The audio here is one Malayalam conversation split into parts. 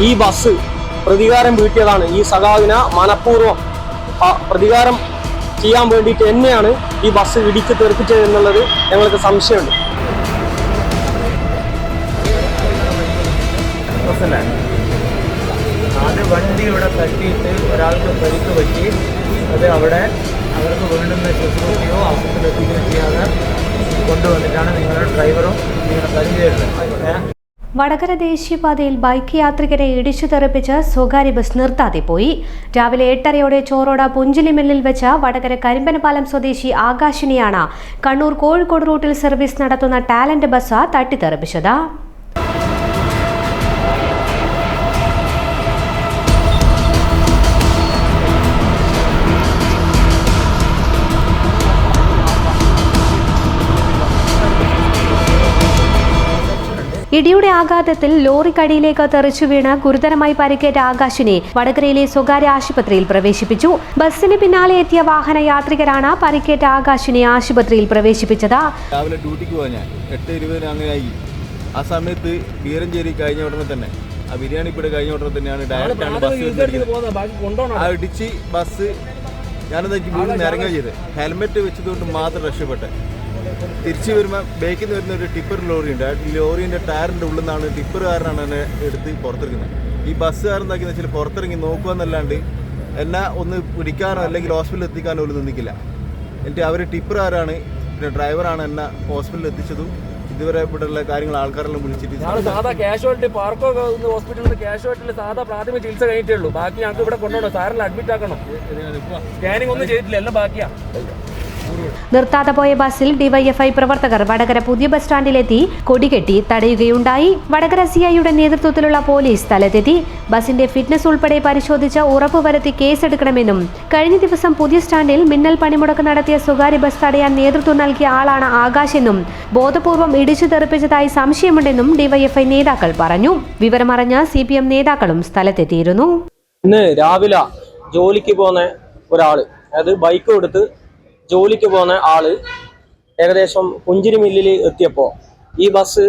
ഈ ബസ് പ്രതികാരം വീട്ടിയതാണ്. ഈ സഖാവിനെ മനഃപൂർവ്വം പ്രതികാരം ചെയ്യാൻ വേണ്ടിയിട്ട് തന്നെയാണ് ഈ ബസ് ഇടിച്ച് തെറിപ്പിച്ചത് എന്നുള്ളത് ഞങ്ങൾക്ക് സംശയമുണ്ട്. ആദ്യം വണ്ടി ഇവിടെ തട്ടിയിട്ട് ഒരാൾക്ക് പരിക്ക് പറ്റി. അത് അവിടെ അവർക്ക് വേണ്ടുന്ന ശുശ്രൂഷയോ ആശുപത്രിയിലെത്തിക്കുകയോ ചെയ്യാതെ കൊണ്ടുവന്നിട്ടാണ് നിങ്ങളുടെ ഡ്രൈവറും നിങ്ങളുടെ പരിചയമുള്ളത്. വടകര ദേശീയപാതയിൽ ബൈക്ക് യാത്രികരെ ഇടിച്ചു തെറിപ്പിച്ച് സ്വകാര്യ ബസ് നിർത്താതെ പോയി. രാവിലെ 8:30 ചോറോട പുഞ്ചിലിമില്ലിൽ വെച്ച വടകര കരിമ്പനപാലം സ്വദേശി ആകാശിനെയാണ് കണ്ണൂർ കോഴിക്കോട് റൂട്ടിൽ സർവീസ് നടത്തുന്ന ടാലന്റ് ബസ് തട്ടിത്തെറിപ്പിച്ചത്. ഇടിയുടെ ആഘാതത്തിൽ ലോറിക്കടിയിലേക്ക് തെറിച്ചു വീണ് ഗുരുതരമായി പരിക്കേറ്റ ആകാശിനെ വടകരയിലെ സ്വകാര്യ ആശുപത്രിയിൽ പ്രവേശിപ്പിച്ചു. ബസ്സിന് പിന്നാലെ എത്തിയ വാഹന യാത്രികരാണ് പരിക്കേറ്റ ആകാശിനെ ആശുപത്രിയിൽ പ്രവേശിപ്പിച്ചത്. രാവിലെ ഡ്യൂട്ടിക്ക് പോകാൻ 8:20 അങ്ങനെയായി. ആ സമയത്ത് ബീരഞ്ചേരി കഴിഞ്ഞ ഉടനെ തന്നെ ആ ബിരിയാണി ഇവിടെ കഴിഞ്ഞ ഉടനെ തന്നെയാണ് ഡയറക്റ്റാണ് ബസ് ഇടിച്ച് ബസ് ഞാനെന്താ വീട്ടിൽ നിന്ന് ഇറങ്ങുക ചെയ്ത് ഹെൽമെറ്റ് വെച്ചതുകൊണ്ട് മാത്രം രക്ഷപ്പെട്ടെ. തിരിച്ചു വരുമ്പോൾ ബേക്കിൽ നിന്ന് വരുന്ന ഒരു ടിപ്പർ ലോറിയുണ്ട്. ആ ലോറിൻ്റെ ടയറിൻ്റെ ഉള്ളിൽ നിന്നാണ് ടിപ്പറുകാരനാണ് എന്നെ എടുത്ത് പുറത്തിറങ്ങുന്നത്. ഈ ബസ്സുകാരൻ എന്താക്കിയെന്ന് വെച്ചാൽ പുറത്തിറങ്ങി നോക്കുക എന്നല്ലാണ്ട് എന്നെ ഒന്ന് പിടിക്കാനോ അല്ലെങ്കിൽ ഹോസ്പിറ്റലിൽ എത്തിക്കാനോ പോലും നിന്നിക്കില്ല. എന്നിട്ട് അവർ ടിപ്പറുകാരാണ് പിന്നെ ഡ്രൈവറാണ് എന്നെ ഹോസ്പിറ്റലിൽ എത്തിച്ചതും ഇതുവരെ ഇവിടെയുള്ള കാര്യങ്ങൾ ആൾക്കാരെല്ലാം വിളിച്ചിട്ട് സാധാ ക്യാഷ്വാലിറ്റി പാർക്കോ ഹോസ്പിറ്റലിൽ ക്യാഷ്വാലിറ്റിയിൽ സാധാ പ്രാഥമിക ചികിത്സ കഴിഞ്ഞിട്ടേ ഉള്ളൂ. ബാക്കി ഞങ്ങൾക്ക് ഇവിടെ കൊണ്ടുപോകണം. സാറിൽ അഡ്മിറ്റ് ആക്കണം. സ്കാനിങ് ഒന്നും ചെയ്തിട്ടില്ല, എല്ലാം ബാക്കിയാ. നിർത്താതെ പോയ ബസ്സിൽ ഡിവൈഎഫ്ഐ പ്രവർത്തകർ വടകര പുതിയ ബസ് സ്റ്റാൻഡിലെത്തി കൊടികെട്ടി തടയുകയുണ്ടായി. വടകര സിഐയുടെ നേതൃത്വത്തിലുള്ള പോലീസ് സ്ഥലത്തെത്തി ബസിന്റെ ഫിറ്റ്നസ് ഉൾപ്പെടെ പരിശോധിച്ച് ഉറപ്പുവരുത്തി കേസെടുക്കണമെന്നും കഴിഞ്ഞ ദിവസം പുതിയ സ്റ്റാൻഡിൽ മിന്നൽ പണിമുടക്ക് നടത്തിയ സ്വകാര്യ ബസ് തടയാൻ നേതൃത്വം നൽകിയ ആളാണ് ആകാശെന്നും ബോധപൂർവം ഇടിച്ചു തെറിപ്പിച്ചതായി സംശയമുണ്ടെന്നും ഡിവൈഎഫ്ഐ നേതാക്കൾ പറഞ്ഞു. വിവരമറിഞ്ഞ CPM നേതാക്കളും സ്ഥലത്തെത്തിയിരുന്നു. ഇന്ന് രാവിലെ ജോലിക്ക് പോകുന്ന ഒരാള്, അതായത് ബൈക്ക് എടുത്ത് ജോലിക്ക് പോകുന്ന ആള് ഏകദേശം പുഞ്ചിരി മില്ലിൽ എത്തിയപ്പോൾ ഈ ബസ്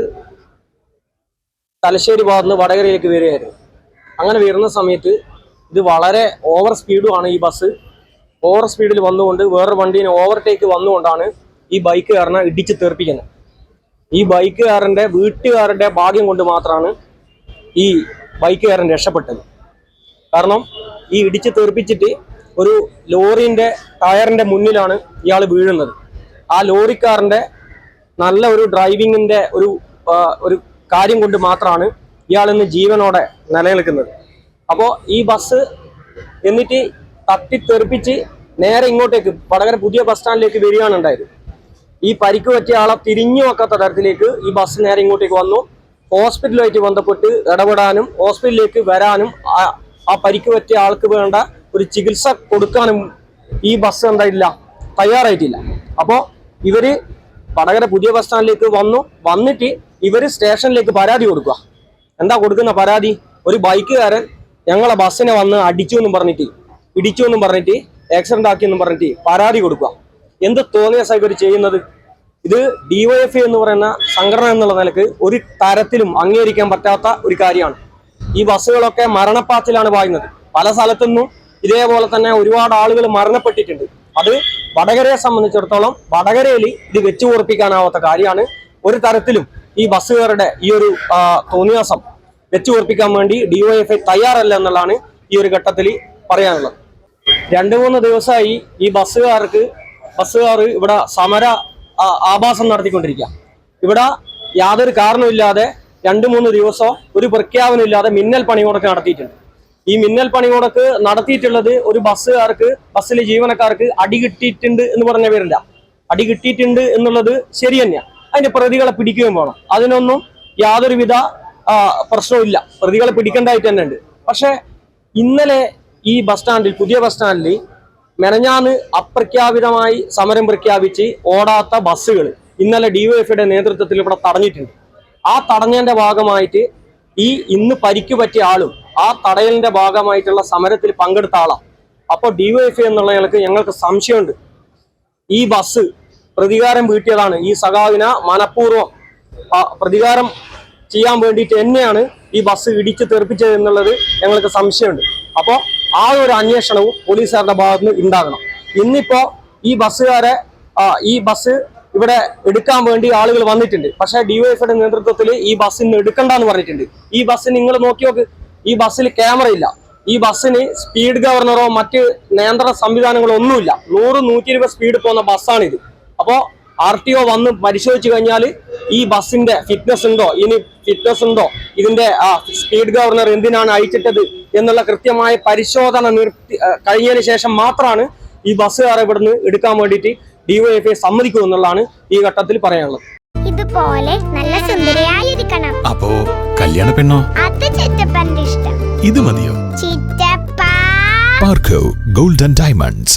തലശ്ശേരി ഭാഗത്ത് നിന്ന് വടകരയിലേക്ക് വരികയായിരുന്നു. അങ്ങനെ വരുന്ന സമയത്ത് ഇത് വളരെ ഓവർ സ്പീഡുമാണ്. ഈ ബസ് ഓവർ സ്പീഡിൽ വന്നുകൊണ്ട് വേറൊരു വണ്ടീനെ ഓവർടേക്ക് വന്നുകൊണ്ടാണ് ഈ ബൈക്കുകാരനെ ഇടിച്ച് തെറിപ്പിക്കുന്നത്. ഈ ബൈക്കുകാരൻ്റെ വീട്ടുകാരുടെ ഭാഗ്യം കൊണ്ട് മാത്രമാണ് ഈ ബൈക്കുകാരൻ രക്ഷപ്പെട്ടത്. കാരണം ഈ ഇടിച്ച് തെറിപ്പിച്ചിട്ട് ഒരു ലോറിൻ്റെ ടയറിൻ്റെ മുന്നിലാണ് ഇയാൾ വീഴുന്നത്. ആ ലോറിക്കാരൻ്റെ നല്ല ഒരു ഡ്രൈവിങ്ങിൻ്റെ ഒരു കാര്യം കൊണ്ട് മാത്രമാണ് ഇയാൾ ഇന്ന് ജീവനോടെ നിലനിൽക്കുന്നത്. അപ്പോൾ ഈ ബസ് എന്നിട്ട് തട്ടിത്തെറിപ്പിച്ച് നേരെ ഇങ്ങോട്ടേക്ക് വടകര പുതിയ ബസ് സ്റ്റാൻഡിലേക്ക് വരികയാണ് ഉണ്ടായത്. ഈ പരിക്ക് പറ്റിയ ആളെ തിരിഞ്ഞു വെക്കാത്ത തരത്തിലേക്ക് ഈ ബസ് നേരെ ഇങ്ങോട്ടേക്ക് വന്നു. ഹോസ്പിറ്റലുമായിട്ട് ബന്ധപ്പെട്ട് ഇടപെടാനും ഹോസ്പിറ്റലിലേക്ക് വരാനും ആ പരിക്ക് പറ്റിയ ആൾക്ക് വേണ്ട ഒരു ചികിത്സ കൊടുക്കാനും ഈ ബസ് എന്തായില്ല, തയ്യാറായിട്ടില്ല. അപ്പോൾ ഇവര് വടകര പുതിയ ബസ് സ്റ്റാൻഡിലേക്ക് വന്നിട്ട് ഇവര് സ്റ്റേഷനിലേക്ക് പരാതി കൊടുക്കുക. എന്താ കൊടുക്കുന്ന പരാതി? ഒരു ബൈക്കുകാരൻ ഞങ്ങളെ ബസ്സിനെ വന്ന് ഇടിച്ചു എന്നും പറഞ്ഞിട്ട് ആക്സിഡന്റ് ആക്കിയെന്നും പറഞ്ഞിട്ട് പരാതി കൊടുക്കുക. എന്ത് തോന്നിയ ഇവർ ചെയ്യുന്നത്? ഇത് ഡിവൈഎഫ്ഐ എന്ന് പറയുന്ന സംഘടന എന്നുള്ള നിലക്ക് ഒരു തരത്തിലും അംഗീകരിക്കാൻ പറ്റാത്ത ഒരു കാര്യമാണ്. ഈ ബസ്സുകളൊക്കെ മരണപ്പാച്ചിലാണ് പായുന്നത്. പല സ്ഥലത്തുനിന്നും ഇതേപോലെ തന്നെ ഒരുപാട് ആളുകൾ മരണപ്പെട്ടിട്ടുണ്ട്. അത് വടകരയെ സംബന്ധിച്ചിടത്തോളം വടകരയിൽ ഇത് വെച്ചു ഉറപ്പിക്കാനാവാത്ത കാര്യമാണ്. ഒരു തരത്തിലും ഈ ബസ്സുകാരുടെ ഈ ഒരു തോന്നിയാസം വെച്ചു ഉറപ്പിക്കാൻ വേണ്ടി ഡിവൈഎഫ്ഐ തയ്യാറല്ല എന്നുള്ളതാണ് ഈ ഒരു ഘട്ടത്തിൽ പറയാനുള്ളത്. 2-3 ദിവസമായി ഈ ബസ്സുകാർ ഇവിടെ സമര ആഭാസം നടത്തിക്കൊണ്ടിരിക്കുക. ഇവിടെ യാതൊരു കാരണമില്ലാതെ 2-3 ദിവസം ഒരു പ്രഖ്യാപനമില്ലാതെ മിന്നൽ പണിമുടക്ക് നടത്തിയിട്ടുണ്ട്. ഈ മിന്നൽ പണിമുടക്ക് നടത്തിയിട്ടുള്ളത് ഒരു ബസ്സിലെ ജീവനക്കാർക്ക് അടി കിട്ടിയിട്ടുണ്ട് എന്ന് പറഞ്ഞ പേരില്ല. അടി കിട്ടിയിട്ടുണ്ട് എന്നുള്ളത് ശരി തന്നെയാണ്. അതിന്റെ പ്രതികളെ പിടിക്കുകയും വേണം. അതിനൊന്നും യാതൊരുവിധ പ്രശ്നവും. പ്രതികളെ പിടിക്കേണ്ടതായിട്ട് തന്നെ ഉണ്ട്. പക്ഷെ ഇന്നലെ ഈ പുതിയ ബസ് സ്റ്റാൻഡിൽ മെനഞ്ഞാന്ന് അപ്രഖ്യാപിതമായി സമരം പ്രഖ്യാപിച്ച് ഓടാത്ത ബസ്സുകൾ ഇന്നലെ ഡിവൈഎഫ്ഐയുടെ നേതൃത്വത്തിൽ ഇവിടെ തടഞ്ഞിട്ടുണ്ട്. ആ തടഞ്ഞതിന്റെ ഭാഗമായിട്ട് ഇന്ന് പരിക്ക് പറ്റിയ ആളും ആ തടയലിന്റെ ഭാഗമായിട്ടുള്ള സമരത്തിൽ പങ്കെടുത്ത ആളാണ്. അപ്പോൾ ഡിവൈഎഫ്ഐ എന്നുള്ളവർക്ക് ഞങ്ങൾക്ക് സംശയമുണ്ട്. ഈ ബസ് പ്രതികാരം വീട്ടിയതാണ്. ഈ സഖാവിനെ മനഃപൂർവ്വം പ്രതികാരം ചെയ്യാൻ വേണ്ടിയിട്ട് തന്നെയാണ് ഈ ബസ് ഇടിച്ച് തെറിപ്പിച്ചത് എന്നുള്ളത് ഞങ്ങൾക്ക് സംശയമുണ്ട്. അപ്പോൾ ആ ഒരു അന്വേഷണവും പോലീസുകാരുടെ ഭാഗത്ത് നിന്ന് ഉണ്ടാകണം. ഇന്നിപ്പോ ഈ ബസ്സുകാരെ ഈ ബസ് ഇവിടെ എടുക്കാൻ വേണ്ടി ആളുകൾ വന്നിട്ടുണ്ട്. പക്ഷേ ഡിവൈഎഫ്ഐയുടെ നേതൃത്വത്തിൽ ഈ ബസ്സിന് എടുക്കണ്ടെന്ന് പറഞ്ഞിട്ടുണ്ട്. ഈ ബസ്സിന് നിങ്ങൾ നോക്കി നോക്ക്, ഈ ബസ്സിൽ ക്യാമറ ഇല്ല, ഈ ബസ്സിന് സ്പീഡ് ഗവർണറോ മറ്റ് നിയന്ത്രണ സംവിധാനങ്ങളോ ഒന്നുമില്ല. 100-120 സ്പീഡ് പോകുന്ന ബസ്സാണിത്. അപ്പോൾ RTO വന്ന് പരിശോധിച്ചു കഴിഞ്ഞാൽ ഈ ബസ്സിന്റെ ഫിറ്റ്നസ് ഉണ്ടോ, ഇനി ഫിറ്റ്നസ് ഉണ്ടോ, ഇതിന്റെ സ്പീഡ് ഗവർണർ എന്തിനാണ് അയച്ചിട്ടത് എന്നുള്ള കൃത്യമായ പരിശോധന കഴിഞ്ഞതിന് ശേഷം മാത്രമാണ് ഈ ബസ്സുകാരെ ഇവിടുന്ന് എടുക്കാൻ വേണ്ടിയിട്ട് ഡിവൈഎഫ്ഐ സമ്മതിക്കൂ എന്നുള്ളതാണ് ഈ ഘട്ടത്തിൽ പറയാനുള്ളത്. ഇതുപോലെ നല്ല സുന്ദരിയായിരിക്കണം. അപ്പോ കല്യാണ പെണ്ണോ? അത് ചിറ്റപ്പന്റെ ഇഷ്ടം. ഇത് മതിയോ? ചിറ്റപ്പ. പാർക്കോ ഗോൾഡൻ ഡയമണ്ട്സ്.